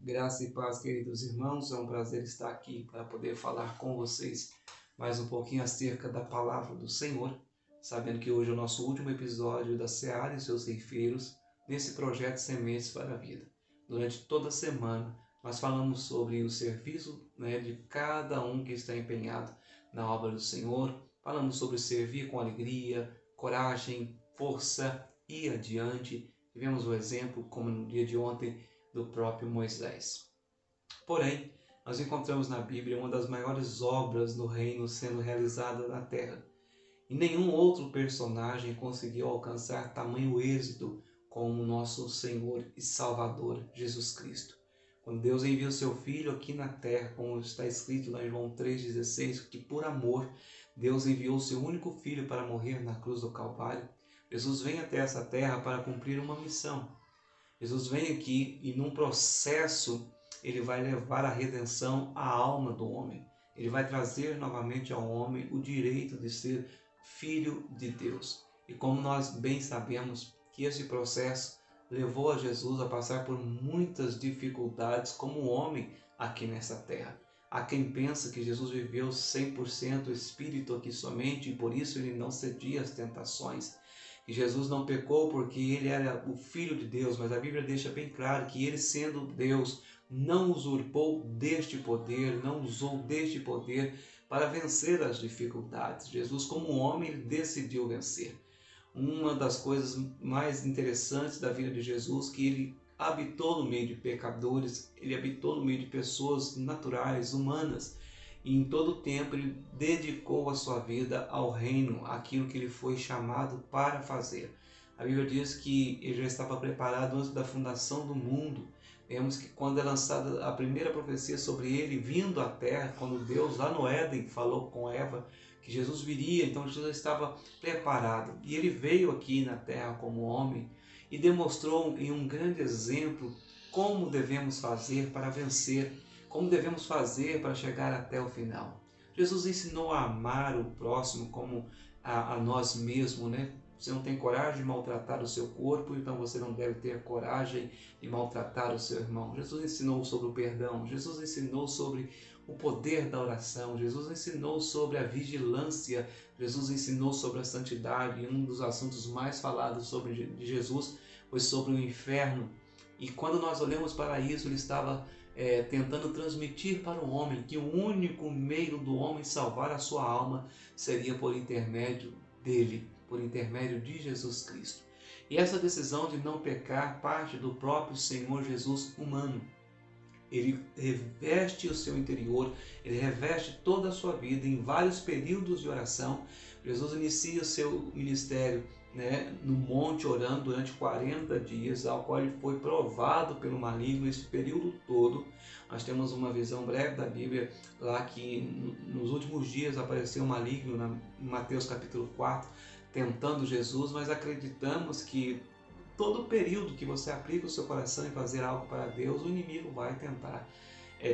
Graça e paz, queridos irmãos, é um prazer estar aqui para poder falar com vocês mais um pouquinho acerca da palavra do Senhor, sabendo que hoje é o nosso último episódio da Seara e seus ceifeiros, nesse projeto Sementes para a Vida. Durante toda a semana, nós falamos sobre o serviço de cada um que está empenhado na obra do Senhor, falamos sobre servir com alegria, coragem, força e adiante. Tivemos o exemplo, como no dia de ontem, do próprio Moisés. Porém, nós encontramos na Bíblia uma das maiores obras do reino sendo realizada na terra. E nenhum outro personagem conseguiu alcançar tamanho êxito como o nosso Senhor e Salvador Jesus Cristo. Quando Deus enviou seu Filho aqui na terra, como está escrito lá em João 3,16, que por amor Deus enviou seu único Filho para morrer na cruz do Calvário, Jesus vem até essa terra para cumprir uma missão. Jesus vem aqui e num processo ele vai levar a redenção à alma do homem. Ele vai trazer novamente ao homem o direito de ser filho de Deus. E como nós bem sabemos que esse processo levou a Jesus a passar por muitas dificuldades como homem aqui nessa terra. Há quem pensa que Jesus viveu 100% espírito aqui somente e por isso ele não cedia às tentações. E Jesus não pecou porque ele era o Filho de Deus, mas a Bíblia deixa bem claro que ele, sendo Deus, não usurpou deste poder, não usou deste poder para vencer as dificuldades. Jesus, como homem, ele decidiu vencer. Uma das coisas mais interessantes da vida de Jesus, que ele habitou no meio de pecadores, ele habitou no meio de pessoas naturais, humanas, e em todo o tempo ele dedicou a sua vida ao reino, aquilo que ele foi chamado para fazer. A Bíblia diz que ele já estava preparado antes da fundação do mundo. Vemos que quando é lançada a primeira profecia sobre ele, vindo à terra, quando Deus lá no Éden falou com Eva que Jesus viria, então Jesus já estava preparado. E ele veio aqui na terra como homem e demonstrou em um grande exemplo como devemos fazer para vencer, como devemos fazer para chegar até o final. Jesus ensinou a amar o próximo como a nós mesmos, né? Você não tem coragem de maltratar o seu corpo, então você não deve ter coragem de maltratar o seu irmão. Jesus ensinou sobre o perdão, Jesus ensinou sobre o poder da oração, Jesus ensinou sobre a vigilância, Jesus ensinou sobre a santidade, e um dos assuntos mais falados de Jesus foi sobre o inferno. E quando nós olhamos para isso, ele estava tentando transmitir para o homem que o único meio do homem salvar a sua alma seria por intermédio dele, por intermédio de Jesus Cristo. E essa decisão de não pecar parte do próprio Senhor Jesus humano. Ele reveste o seu interior, ele reveste toda a sua vida em vários períodos de oração. Jesus inicia o seu ministério no monte orando durante 40 dias, ao qual ele foi provado pelo maligno esse período todo. Nós temos uma visão breve da Bíblia lá que nos últimos dias apareceu o maligno em Mateus capítulo 4, tentando Jesus, mas acreditamos que todo período que você aplica o seu coração em fazer algo para Deus, o inimigo vai tentar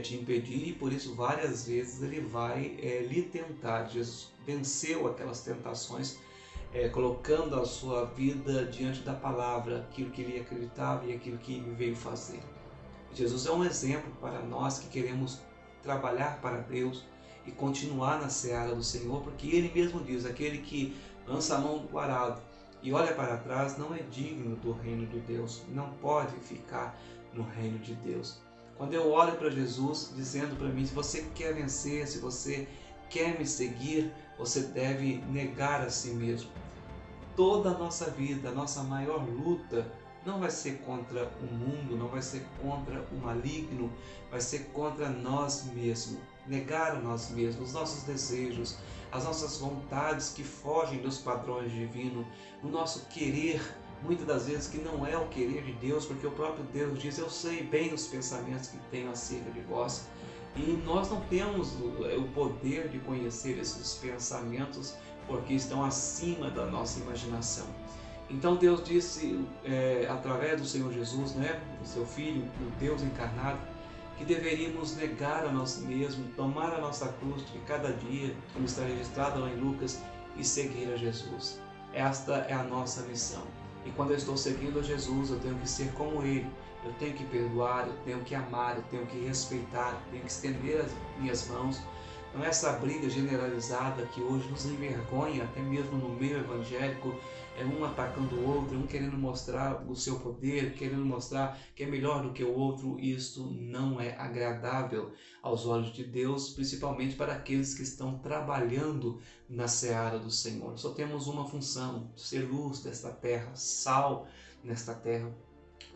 te impedir e por isso várias vezes ele vai lhe tentar. Jesus venceu aquelas tentações colocando a sua vida diante da palavra, aquilo que ele acreditava e aquilo que ele veio fazer. Jesus é um exemplo para nós que queremos trabalhar para Deus e continuar na seara do Senhor, porque ele mesmo diz, aquele que lança a mão do arado e olha para trás não é digno do reino de Deus, não pode ficar no reino de Deus. Quando eu olho para Jesus dizendo para mim, se você quer vencer, se você quer me seguir, você deve negar a si mesmo. Toda a nossa vida, a nossa maior luta não vai ser contra o mundo, não vai ser contra o maligno, vai ser contra nós mesmos. Negar a nós mesmos, os nossos desejos, as nossas vontades que fogem dos padrões divinos, o nosso querer, muitas das vezes que não é o querer de Deus, porque o próprio Deus diz, eu sei bem os pensamentos que tenho acerca de vós. E nós não temos o poder de conhecer esses pensamentos, porque estão acima da nossa imaginação. Então Deus disse, através do Senhor Jesus, o seu Filho, o Deus encarnado, que deveríamos negar a nós mesmos, tomar a nossa cruz de cada dia, como está registrado lá em Lucas, e seguir a Jesus. Esta é a nossa missão. E quando eu estou seguindo a Jesus, eu tenho que ser como Ele. eu tenho que perdoar, eu tenho que amar, eu tenho que respeitar, eu tenho que estender as minhas mãos. Não é essa briga generalizada que hoje nos envergonha, até mesmo no meio evangélico, é um atacando o outro, um querendo mostrar o seu poder, querendo mostrar que é melhor do que o outro. Isto não é agradável aos olhos de Deus, principalmente para aqueles que estão trabalhando na seara do Senhor. Só temos uma função: ser luz desta terra, sal nesta terra.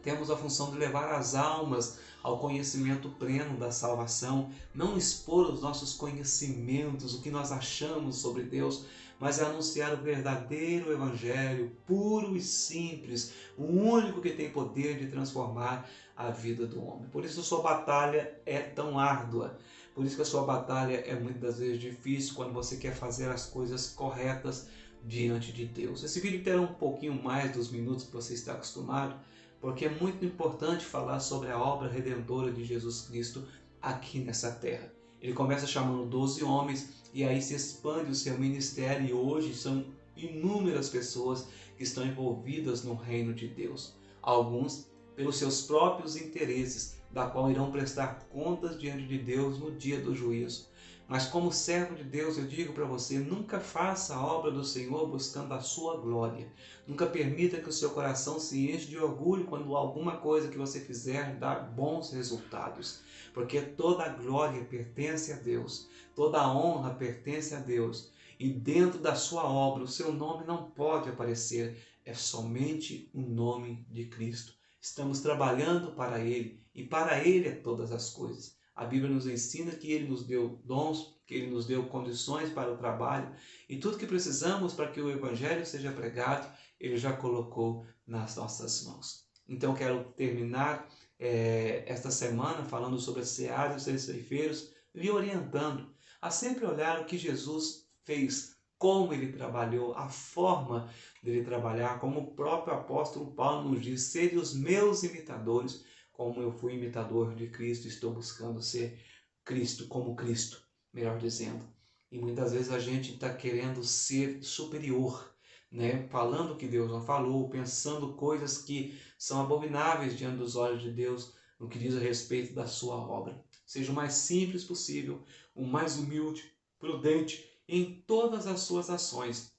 Temos a função de levar as almas ao conhecimento pleno da salvação, não expor os nossos conhecimentos, o que nós achamos sobre Deus, mas anunciar o verdadeiro evangelho, puro e simples, o único que tem poder de transformar a vida do homem. Por isso a sua batalha é tão árdua, por isso que a sua batalha é muitas das vezes difícil quando você quer fazer as coisas corretas diante de Deus. Esse vídeo terá um pouquinho mais dos minutos que você está acostumado, porque é muito importante falar sobre a obra redentora de Jesus Cristo aqui nessa terra. Ele começa chamando 12 homens e aí se expande o seu ministério, e hoje são inúmeras pessoas que estão envolvidas no reino de Deus. Alguns pelos seus próprios interesses, da qual irão prestar contas diante de Deus no dia do juízo. Mas como servo de Deus, eu digo para você, nunca faça a obra do Senhor buscando a sua glória. Nunca permita que o seu coração se enche de orgulho quando alguma coisa que você fizer dá bons resultados. Porque toda a glória pertence a Deus, toda a honra pertence a Deus. E dentro da sua obra, o seu nome não pode aparecer, é somente o nome de Cristo. Estamos trabalhando para Ele, e para Ele é todas as coisas. A Bíblia nos ensina que Ele nos deu dons, que Ele nos deu condições para o trabalho, e tudo que precisamos para que o Evangelho seja pregado, Ele já colocou nas nossas mãos. Então quero terminar esta semana falando sobre a seara e os seus ceifeiros, lhe orientando a sempre olhar o que Jesus fez, como Ele trabalhou, a forma dele trabalhar, como o próprio apóstolo Paulo nos diz: sede os meus imitadores, como eu fui imitador de Cristo, estou buscando ser Cristo, como Cristo, melhor dizendo. E muitas vezes a gente está querendo ser superior, né? Falando que Deus não falou, pensando coisas que são abomináveis diante dos olhos de Deus no que diz a respeito da sua obra. Seja o mais simples possível, o mais humilde, prudente em todas as suas ações.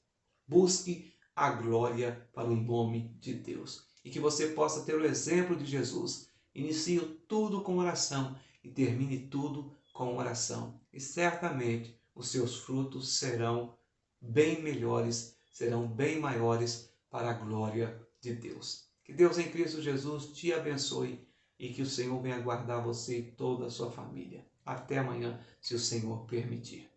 Busque a glória para o nome de Deus. E que você possa ter o exemplo de Jesus. Inicie tudo com oração e termine tudo com oração. E certamente os seus frutos serão bem melhores, serão bem maiores para a glória de Deus. Que Deus em Cristo Jesus te abençoe e que o Senhor venha guardar você e toda a sua família. Até amanhã, se o Senhor permitir.